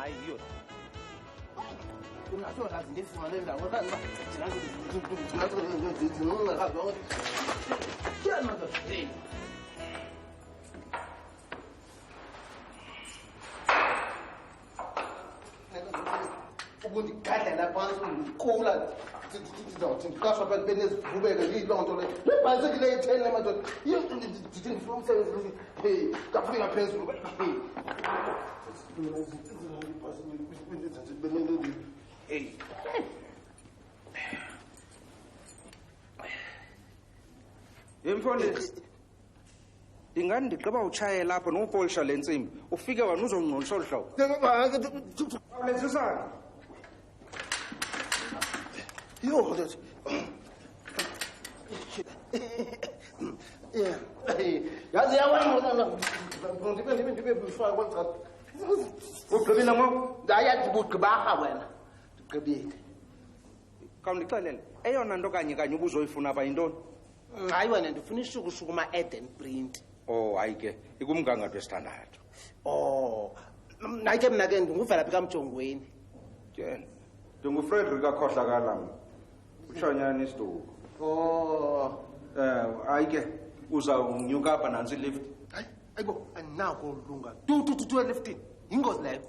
hayi yiyo ungathola kazi ndifumane indawo kanti ukundigadlela phansi undikula ndizawuthi ndiqashwa abantu benezivubeko yiloo nto leyo lebhayisekile etheni le madoda ndithi ndifuna umsebenzi hey ngafika phezulu hey Yemfondisi ingani ndigqiba utshaye lapho nopolisha le ntsimbi ufike wena uzongcolisha olu hlobo lensisana yo yazi ndibe bifaka kwanza ugqibile ngoku ndayathi bugqibaha wena ndigqibile khawundixelele eyona nto kanye ubuzoyifuna apha yintoni hayi wena ndifuna ishukushukuma Eden print oh hayi ke ikumgangatho wesithandathu oh nayi ke mna ke ndinguvela phi kaMjongweni ke ndingufrederick akhohlakala utshanyana isiduko oh hayi ke uzawunyuka apha nantsi lift hayi ayibo andinako ulunga tu eliftini yingozi leyo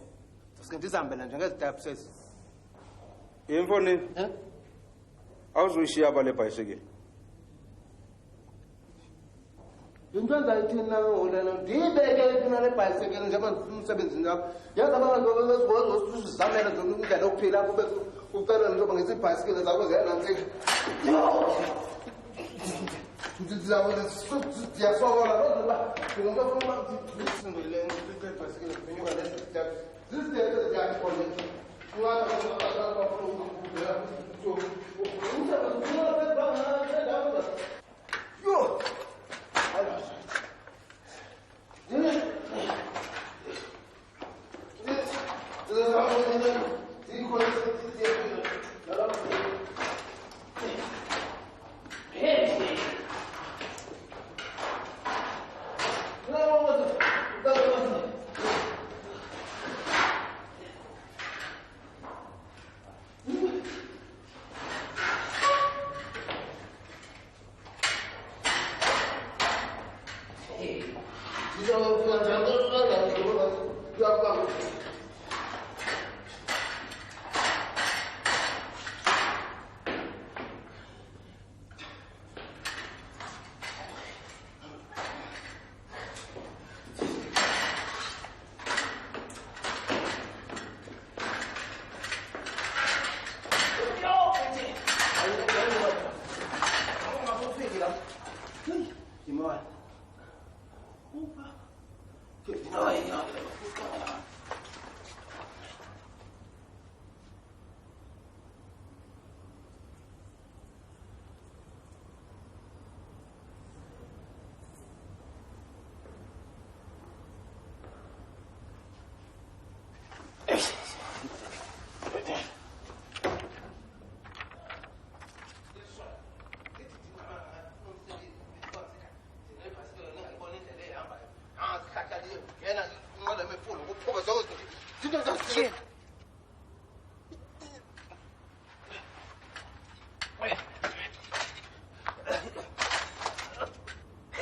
sasike ndizihambela njengezitapsesi yemfonini awuzuyishiya apha le bhayisekile into endayithini nangolena ndiyibeke kunale bhayisekile njengoba ndifuna umsebenzi ngapho yazi abazizamela nje indlela yokuphila kube ucela njengoba ngesi ibhayisekile zakho ziyanantsika ndiyasokola loba ndingafuna ndisindele ibhayisekile ndinyuka nesitep zizitep eziyakhona yo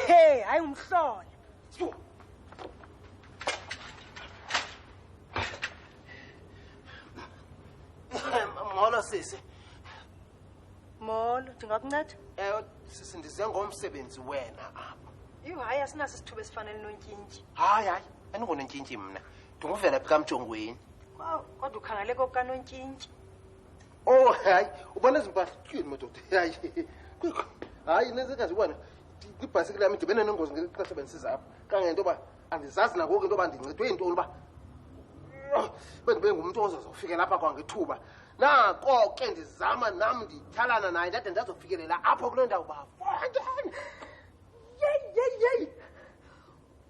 Hey, hayi umhlolo. Molo sisi. Molo, ndingakunceda? Sisi ndize ngomsebenzi wena apha. Hayi asinaso isithuba esifanele nontshintshi. Hayi, andingonontshintshi mna. Ndinguvela phi kaMjongweni. Kodwa ukhangeleka okanontshintshi. Oh, hayi, ubona izimpahla tyhini madoda. Hayi, nezikazibona. Kwibhayisikile yami ndibene nengozi ngexesha bendisiza apha. Kangento ba andizazi nangoku into ba ndincedwe yintoni ba. Bendibe ngumuntu ozofika lapha kwangethuba. Nako ke ndizama nami ndityhalana naye ndade ndazofikelela apho kule ndawo ba. Yey.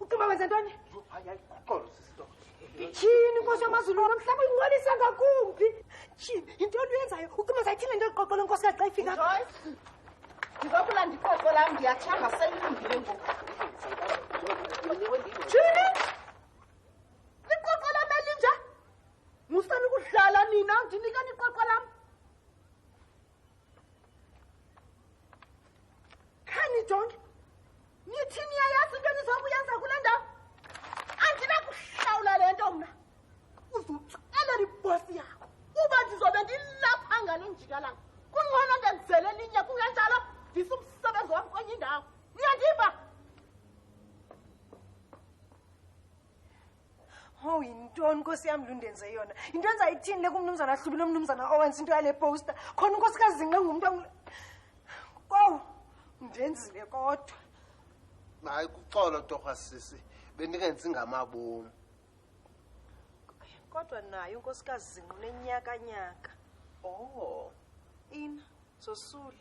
Ucima wenza ntoni? Hayi, xolo sisito. Tyhini Nkosi yamaZulu nomhlaba uyingcolisa ngakumbi. Tyhini, into oyenzayo ucima sayithini into eqoqolo Nkosi xa ifika. Ndizokula ndiqoqo lam ndiyathanga selilungile ngoku. Tyhini? Liqoqo lam elinje? Yintoni Nkosi yami lundenze yona? Into enzayithini le kumnumzana ahlubile omnumzana owenza into yale poster. Khona unkosikazi Zinqe ngumuntu Kow, ndenzile kodwa. Hayi kuxolo torha sisi. Bendingenzi ngamabomu. Kodwa naye unkosikazi Zinqe unenyaka. Oh. Ina, sosule.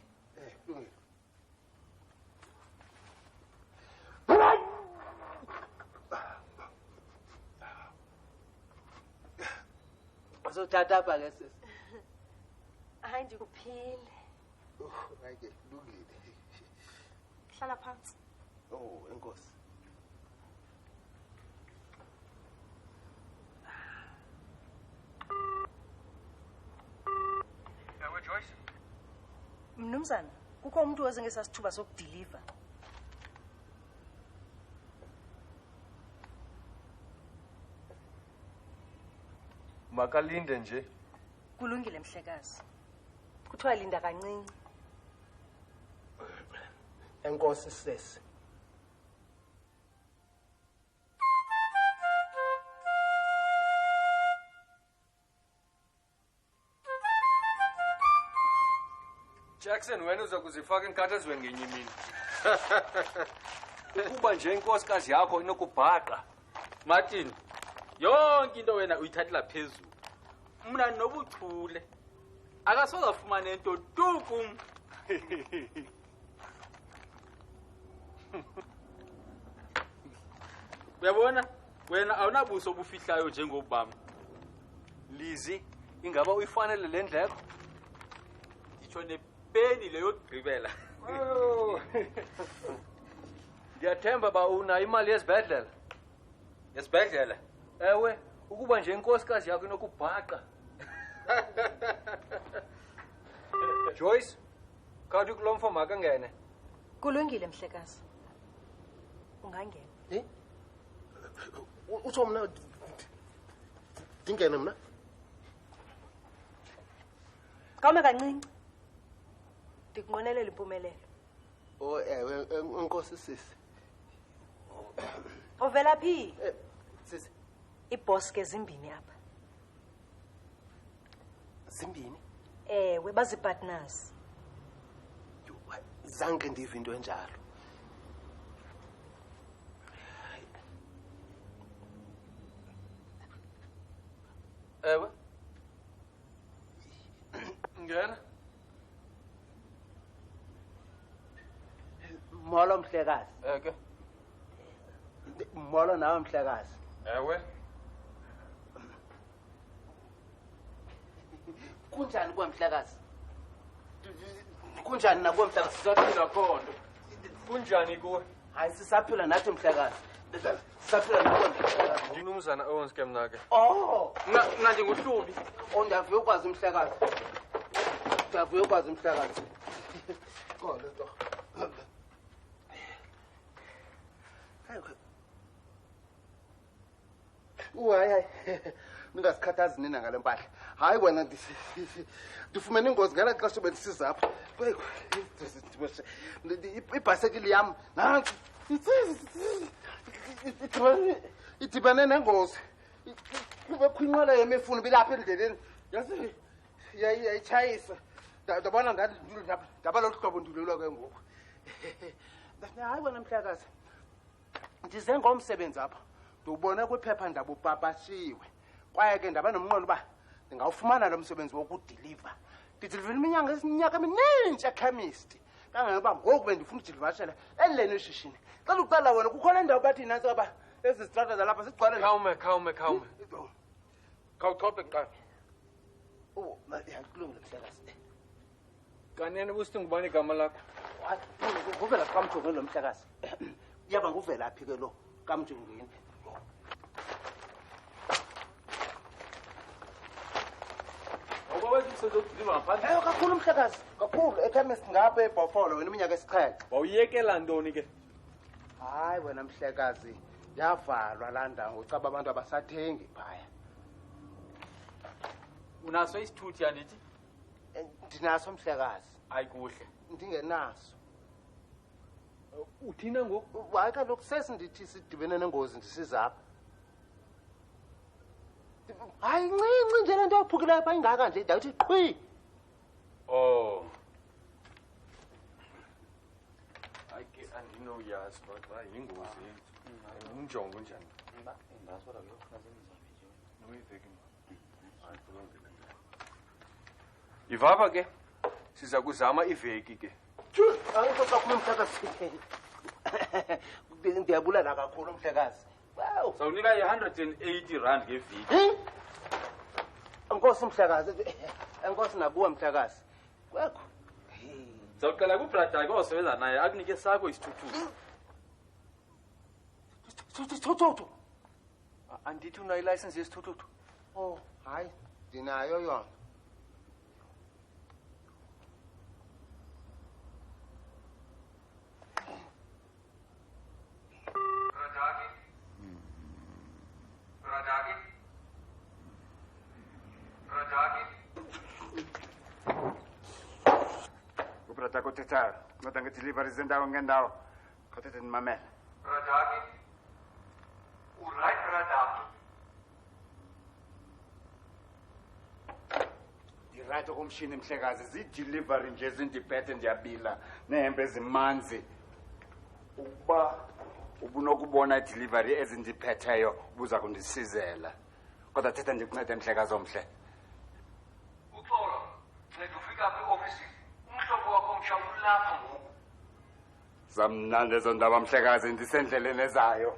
Lungile. Azothatha apha ke sisi. Hayi ndikuphile. Hayi ke lungile. Hlala phansi. Oh, enkosi. Yawe Joyce. Mnumzana, kukho umuntu oze ngesasithuba sokudeliver. Makalinde nje. Kulungile mhlekazi. Kuthiwa linda kancinci. Enkosi sisi. Jackson wena uza kuzifaka enkathazweni ngenye imini. Ukuba nje inkosikazi yakho inokubhaqa. Martin, yonke into wena uyithathela phezulu. Mina nobuchule. Akasoze afumane into tukum. Uyabona? Wena awunabuso obufihlayo njengobami. Lizi, ingaba uyifanele le ndleko? Ngitsho nepeni leyo yokugqibela. Ndiyathemba ba unayo imali yesibhedlela. Yesibhedlela. Ewe, ukuba nje inkosikazi yakho inokubhaqa. Joyce, khawuthi kulomfo makangene. Kulungile mhlekazi. Ungangena. Utsho mna ndingene mna? Kawume kancinci. Ndikunqonelela impumelelo. Oh ewe enkosi sisi. Ovela phi? Sisi, Iboss ke zimbini apha. zimbini? Ewe bazipartners. Zange ndive into enjalo. Ewe. Ngena. Molo mhlekazi. Eke. Molo nawe mhlekazi. Ewe. Kunjani kuwe mhlekazi? Kunjani nakuwe mhlekazi? Sisaphila khona. Kunjani kuwe? Hayi sisaphila nathi mhlekazi. Sisaphila nawe mhlekazi. Ndinumzana Owens ke mna ke. Oh, Mna ndinguhlubi. ndiyavuya ukwazi mhlekazi. Ndiyavuya ukwazi mhlekazi. Kodwa doch. Hayi. Ningasikhathazi nina ngale mpahla. Hayi wena ndifumene ingozi ngala xesha bendisiza apha. Ibhayisekile yam nansi. Idibane nengozi. Kubekho inqwela yemifuno bilapha endleleni. Yazi yayitshayisa. Ndabona ndaba lolu hlobo ndilulwa ke ngoku. Hayi wena mhlakazi. Ndize ngomsebenzi apha. Ndiwubone kwiphepha ndaba upapashiwe. Kwaye ke ndaba nomnqono uba ndingawufumana lo msebenzi wokudiliva. Ndidilivile iminyaka emininzi ekhemist. Kangangoba ngoku bendifuna udilivashela elileni ishishini. Xa uqala wena kukho le ndawo bathi nantsi aba ezi zitrata zalapha sigcwale. Khawume. Khawuchophe kuqala. Oh, kulungile mhlakazi. Kanene busithi ngubani igama lakho? Nguvela kamjongeni lo mhlekazi. Yaba nguvela phi ke lo kamjongeni? Awubawenza umsebenzi wokudiliva ngaphandle. Kakhulu mhlakazi. Kakhulu ekhemist ngapha eBhofolo wena iminyaka esixhenxe. Wawuyekela ntoni ke? Hayi wena mhlekazi. Yavalwa laa ndawo ngocaba abantu abasathengi phaya. Unaso isithuthi andithi? Ndinaso mhlekazi. Ayikuhle. Ndingenaso. Uthina ngoku? Hayi kaloku sesindithi sidibene nengozi ndisizapha. hayi ncinci nje lento yaphukileyo pha ingaka nje ndathi qhwi. Oh. Ake andinoyazi kodwa yingozi yethu. Unjongo njani? Noyiveki ma. Hayi kulungile. Ivaba ke siza kuzama iveki ke. Ayikho sakhuluma Mhlekazi. Ndiyabulala kakhulu Mhlekazi. Wow. Sawunika i-R180 ngeviki. Enkosi Mhlekazi. Enkosi nakuwe Mhlekazi. Kwekho. Zawuqala kubrada ke osebenza naye akunike sakho isithuthuthi. Thuthu. Andithi unayo ilicense yesithuthuthi? Oh, hayi, ndinayo yona. Ubrata kuthetha ngoda ngedelivery zendawo ngendawo kuthethe nimamela. Radaki. Uright Radaki. Ndirayithi kumshini Mhlekazi zidelivery nje zindiphethe ndiyabila nehembe ezimanzi. Ukuba ubunokubona idelivery ezindiphetheyo buza kundisizela. Kodwa thetha ndikuncede Mhlekazi omhle. Uxolo. Nceda ufika kwiofisi. Umhlobo wakho omsha ulapha ngoku. Zamnandi ezo ndaba Mhlekazi ndisendleleni ezayo.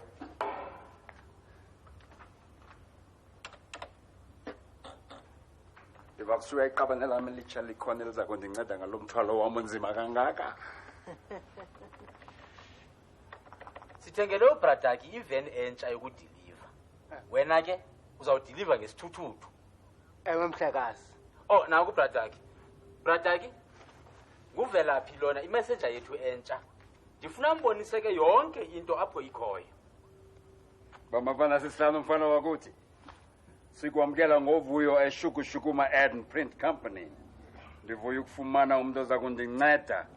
Ndivakusuya iqabane lami elitsha likhona eliza kundinceda ngalo mthwalo wam onzima kangaka. Sithengele ubradaki ivan entsha yokudiliva. Wena ke uzawudiliva ngesithuthuthi. Ewe Mhlekazi. Oh, naku bradaki. Bradaki. Nguvelaphi lona imessenger yethu entsha. Ndifuna mbonise ke yonke into apho ikhoyo. Bamafana sisihlanu mfana wakuthi. Sikwamkela ngovuyo eshukushukuma Ad and Print Company. Ndivuya ukufumana umuntu oza kundinceda.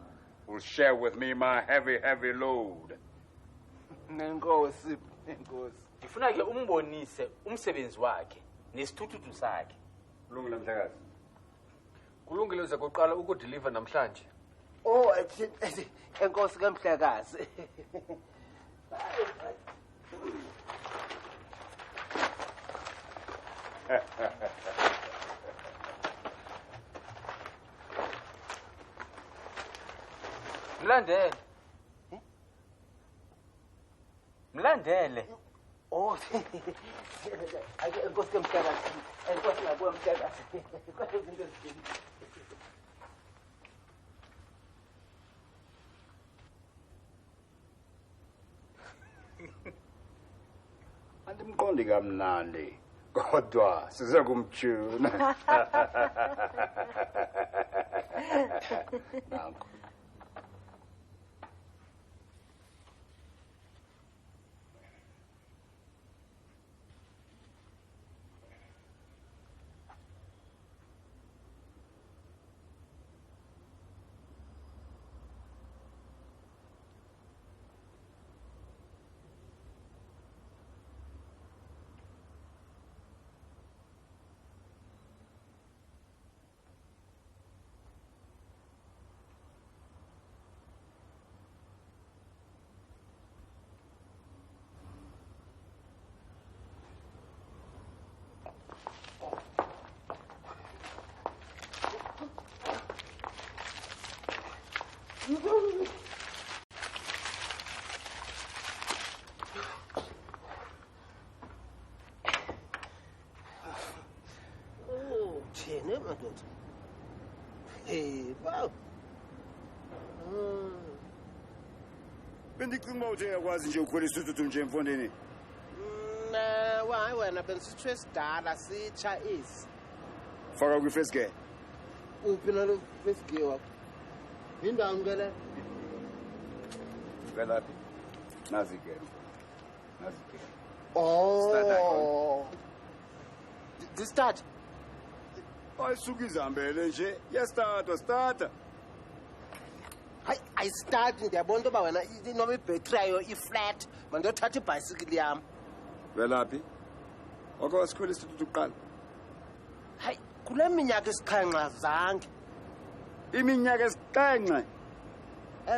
Will share with me my heavy load. Nenkosi. Ndifuna ke umbonise umsebenzi wakhe nesithuthuthi sakhe. Kulungile Mhlekazi. Kulungile uza kuqala ukudeliver namhlanje. Oh, enkosi ke Mhlekazi. Mlandele. Mlandele. Oh. Ake enkosi ke Mhlekazi. Enkosi nakuwe Mhlekazi. Kodwa izinto ezithini? Andimqondi kamnandi. Kodwa size kumtshuna. Nanku. Thene madoda. Hey, wow. Bendicinga ukuthi uyakwazi nje ukhwela isithuthuthi nje emfondeni. Hayi wena bensithu esidala sitsha isi. Faka kwi-first gear. Uphi nalo first gear wakho? Indawo ngele. Velaphi? Nazi ke. Nazi ke. Oh. This start. Ayisuka izambele nje. Starta. Hayi ayistart ndiyabona into ba wena noma ibhetri yayo iflat mandiyothatha ibhayisikili yam. Velaphi? wake wasikhwela isithuthuthu kuqala hayi kule minyaka isixhenxa zange iminyaka esixhenxe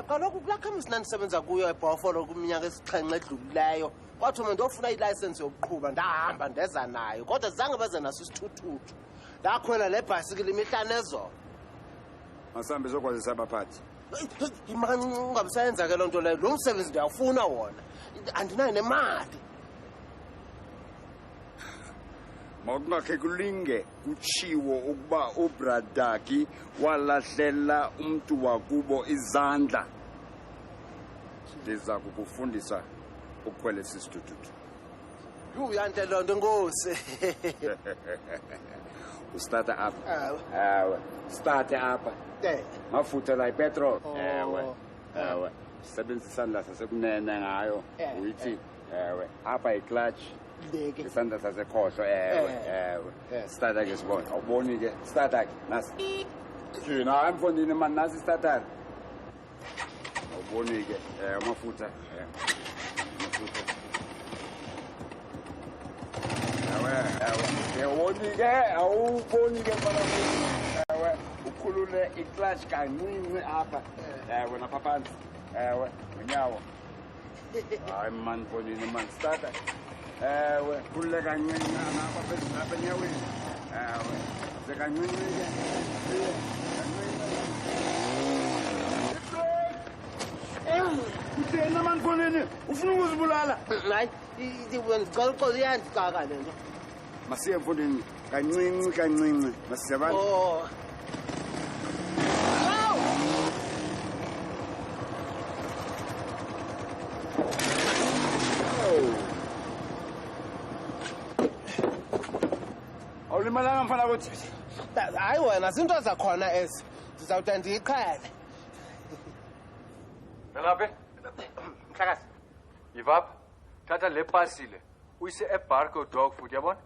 kaloku kulaa khamis nandisebenza kuyo eBhofolo kwiminyaka esixhenxe edlulileyo kwathiwa mandiyofuna ilayisensi yokuqhuba ndahamba ndeza nayo kodwa zange beze naso isithuthuthu ndakhwela le bhayisikile imihla nezolo masihambe sokwazisa abaphathi ungabisayenza ke loo nto leyo lo msebenzi ndiyawufuna wona andinayo nemali makungakhe kulinge kutshiwo ukuba uBradaki walahlela umntu wakubo izandla ndiza kukufundisa ukukhwela isithuthuthu uyante loo nto nkosi ustarta apha ewe starte apha mafutha la ipetrol ewe sebenzisa isandla sasekunene ngayo uyithi ewe apha iclutch isandla sasekhohlo ewe starta ke sibona awuboni ke starta ke nasi thina emfondini mani nasi starta awuboni ke mafutha awuboni-ke awuboni-ke ewe ukhulule iclutch kancinci apha ewe napha phansi ewe ngenyawo hayi mani fonini mani starta ewe khulule kancinci napha phezulu apha enyaweni ewe ze kancinci-ke kuthena mani fonini ufuna ukuzibulala hayi ndicela uxolo iyandixaka le nto masiye mfondini kancinci kancinci masisebani awulimalanga mfana kuthi hayi wena zinto zakhona ezi ndizawude ndiyiqhele Velaphi? Mhlakazi Yivapha thatha le pasile uyise eBarco Dog Food yabona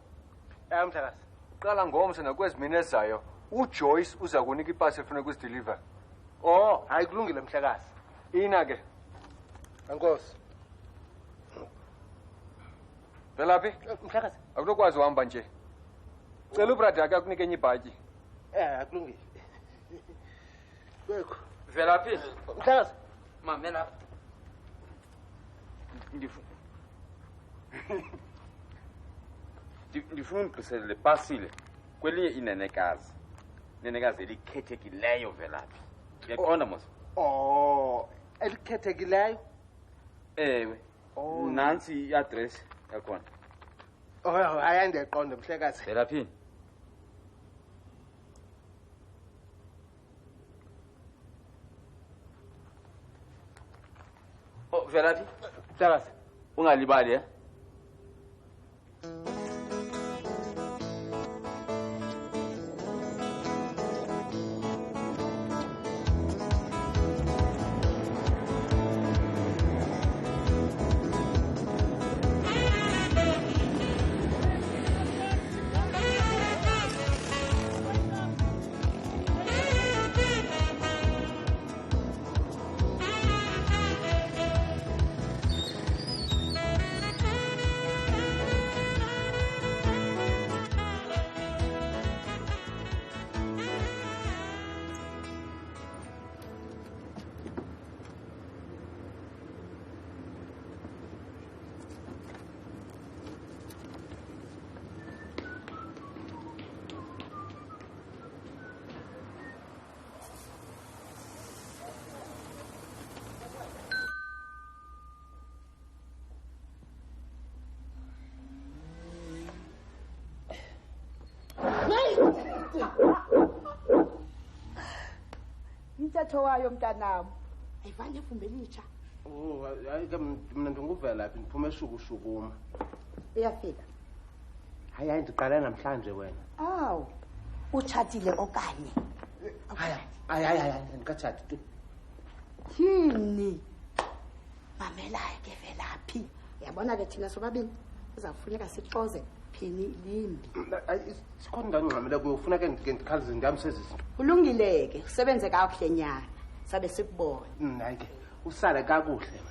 Mhlakazi qala ngomso nakwezi mina ezayo uJoyce uza kunika ipasi efuna ukusideliver hayi kulungile Mhlakazi ina ke Enkosi Velaphi Mhlakazi akunokwazi uhamba nje cela ubrada yakhe akunike enye ibhatyi akulungile Kwekho Velaphi Mhlakazi mamela ndifuna undiqisele le pasile kwelinye inenekazi elikhethekileyo Velaphi uyaqonda mos elikhethekileyo ewe nantsi iadresi yakhona hayi andiyayiqonda Mhlekazi Velaphi Velaphi Mhlekazi ungalibali Umthetho wayo mntanam ayivane vumbelitsha hayi ke mina ndinguVelaphi ndiphume eshukushukuma uyafika hayi ndiqale namhlanje wena awu utshatile okanye hayi ndikatshati tu thini mamelayo ke Velaphi yabona ke thina sobabini kuzakufuneka sixoze phini limbi sikhona ndangxamele kuyo ufuna ke ndikhalize ndiyamsezisa ulungile ke usebenze kakuhle nyana sabe sikubona hayi ke usale kakuhle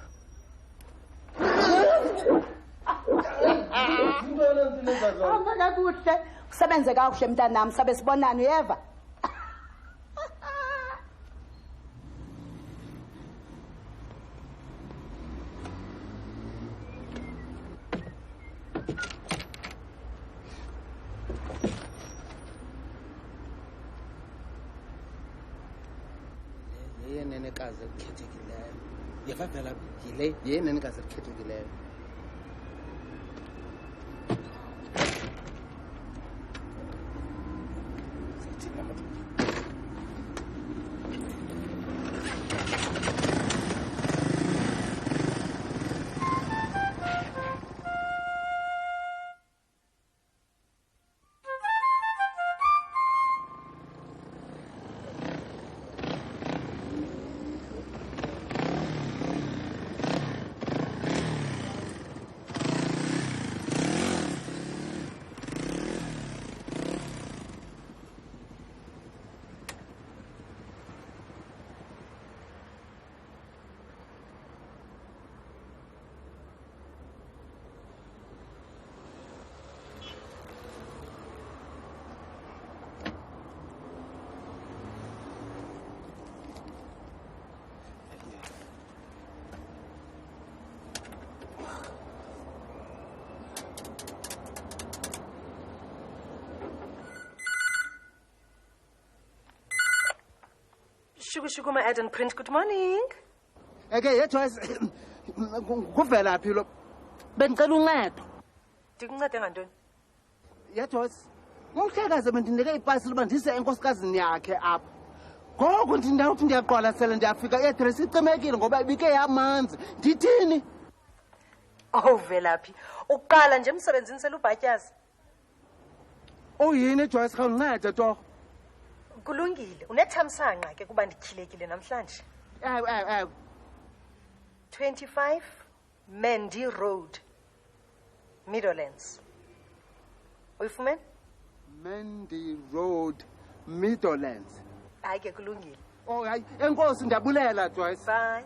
Hamba kakuhle. Kusebenze kakuhle mntanami, sabe sibonana uyeva? Yenenekazi ekhethekileyo. Yeva phela yile yenenekazi ekhethekileyo. Shukuma Ed and Print, good morning. Okay, Joyce. Kuvela phi lo? Bengicela uncedo. Ndikuncede ngantoni? Joyce. Umhlekazi bendinike ipasi loba ndise enkosikazini yakhe apha. Ngoku ndinawuthi ndiyaqwalasela ndiyafika i-address icimekile ngoba ibike yamanzi. Ndithini? Oh, velaphi. Uqala nje emsebenzini selubhatyazi. Uyini Joyce khawuncede to? Kulungile. Unethamsanqa ke kuba ndityhilekile namhlanje. 25 Mandy Road, Meadowlands. Uyifumene? Mandy Road, Meadowlands. Hayi ke kulungile. Oh hayi, enkosi ndiyabulela Joyce. Bye.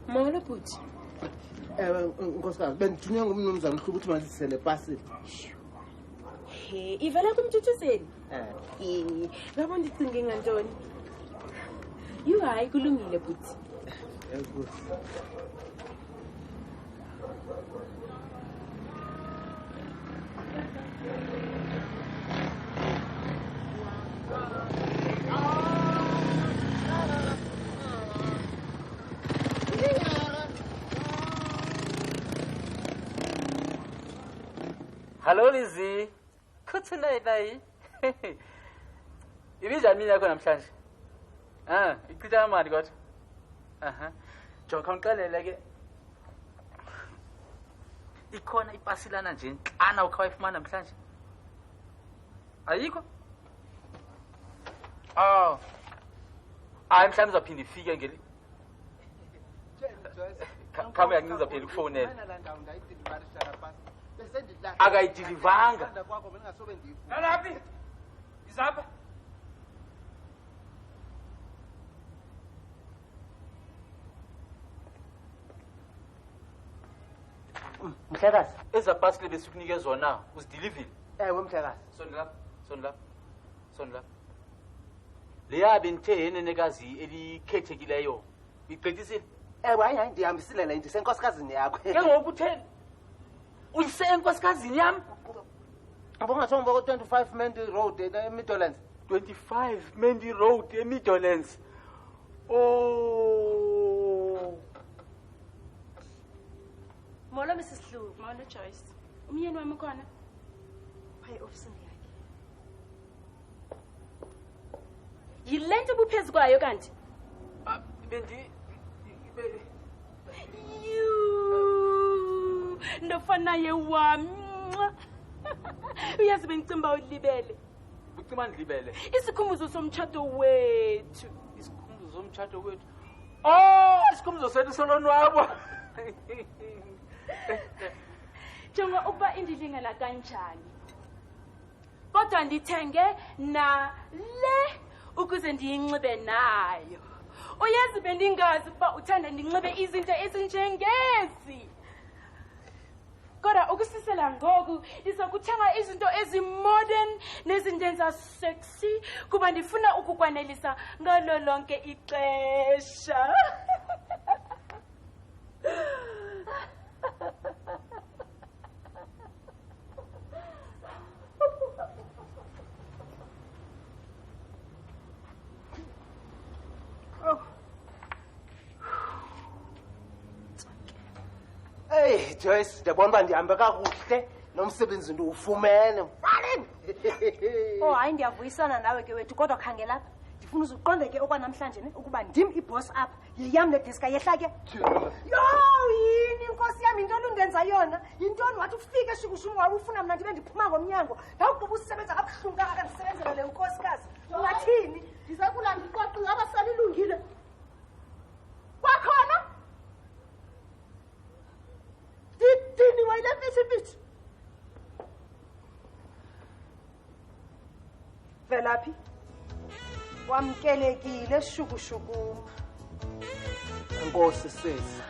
Molo bhuti. Nkosikazi bendithunywe ngumnumzana uHluba ukuthi mandisele pasile. He, ivela kumthuthuzeli. Ngabo ndicinge ngantoni? Hayi kulungile bhuti. Hello Lizzie. Kuthina nayi. Ibija mina yakho namhlanje. Ichitha amali kodwa. Joka ngiqalele ke. Ikhona ipasilana nje inhlana ukhawayifumana namhlanje. Ayikho? Hayi mhlawumbe uzaphinda ifike ngeli. Kama ngizaphinda ukufonela. Akayidilivanga. Laphi? Izapha? Mhlekazi, eza pass le besukunike zona uzidilivile. Mhlekazi. Sondla. Sonla. Leya benthe yenenekazi elikhethekileyo. Igqitisile. Hayi ndihambisile la ndisenkosikazi yakho. Ke ngokutheni? Uyise enkosikazi yami. Abongathomba ko 25 Mendy Road eMidlands. 25 Mendy Road eMidlands. Oh. Molo Mrs. Hlu, molo Joyce. Umyeni wami khona? Hayi ofisini yakhe. Yilento buphezulu kwayo kanti. Ndofana yewami. Uyazi bengicimba ulibele. Ucima ndilibele. Isikhumbuzo somtshado wethu. Isikhumbuzo somtshado wethu. Oh, isikhumbuzo sethu solonwabo. Jonga ukuba indilingana kanjani. Kodwa ndithenge na le ukuze ndiyinxibe nayo. Uyazi bendingazi ukuba uthanda ndinxibe izinto ezinjengezi. Kodwa ukusisela ngoku ndizokuthenga izinto ezimodern nezindenza sexy kuba ndifuna ukukwanelisa ngalo lonke ixesha. Hey Joyce, ndiyabona uba ndihambe kakuhle nomsebenzi ndiwufumene. Mfaleni. Oh hayi ndiyavuyisana nawe ke wethu kodwa khangela apha. Ndifuna uzuqonde ke okwanamhlanje ne ukuba ndim iboss apha. Yeyam le desk ayehla ke. Yo yini inkosi yami into olundenza yona? Yintoni wathi ufike eshukushungu wabe ufuna mna ndibe ndiphuma ngomnyango. Ndawugqiba usebenza kabuhlungu kangaka ndisebenzela le nkosikazi. Ungathini? Ndiza kulanda iqoqi ngaba salilungile. Kwakhona? Dini wayile misipithi. Velaphi? Wamkelekile shukushukuma. Enkosi sisi.